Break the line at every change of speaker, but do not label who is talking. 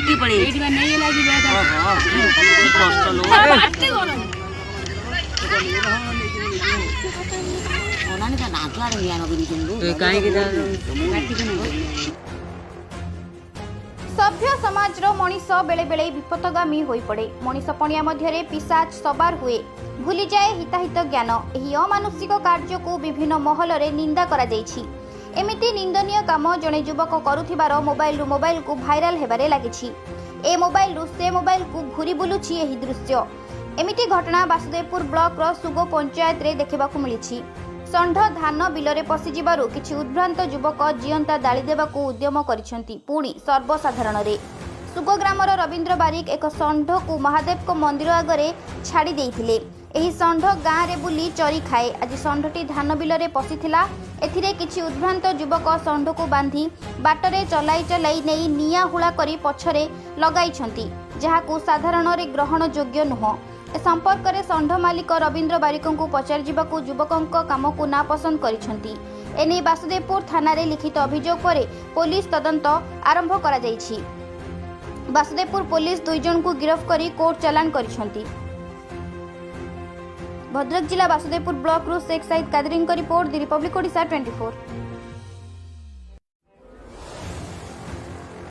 पिटी पड़ी
एठी बा नहीं लागी बे
कष्ट लो ओनाने का नाचला रे यानो बिनी चंदू काहे के
सभ्य समाजर मनीष बेले बेले विपदगामी होई पड़े। मनीष पणिया मध्यरे पिशाच सवार हुए, भूली जाए हिताहित ज्ञान। एही अमानुषिक कार्य को विभिन्न महल रे निंदा करा जायछि। एमिति निंदनीय काम जणे युवक करुथिबार मोबाइल को भाइराल हेबारे लागिछि। ए मोबाइल रु से मोबाइल को घुरी बुलुछि एही दृश्य। एमिति घटना वासुदेवपुर ब्लॉक रो सुगो पंचायत रे देखिबाकू मिलिछि। षंढ धान बिलरे पशिजिबारु किछि उद्भ्रांत युवक जीवंता दाली देबाकू उद्यम करिसेंती। पुणी सर्वसाधारण रे सुगो ग्रामर रवींद्र बारिक एक षंढ को महादेव को मंदिर आगरे छाड़ी देइथिले। एही षंढ गाँ रे बुली चरी खाए। आज षंढटी धान बिलरे पशिथिला। एथिरे किछि उद्भ्रांत युवक षंढ को बांधी बाटरे चलाई चलाई नेई निया हुळा करी पछरे लगाइछंती, जहाकू साधारण रे ग्रहण योग्य नुह। ए संपर्क में षंढ मालिक रवींद्र बारिक को पचारि जिबाकू युवकंक काम को ना पसंद करिसेंती। एने वासुदेवपुर थाना रे लिखित अभियोग परे पुलिस तदंत आरंभ करा जायछि। वासुदेवपुर पुलिस 2 जन को गिरफ्त करी कोर्ट चालान करिसेंती। भद्रक जिला वासुदेवपुर ब्लॉक रु शेख साइद कादरीन को रिपोर्ट, द रिपब्लिक ओडिशा 24।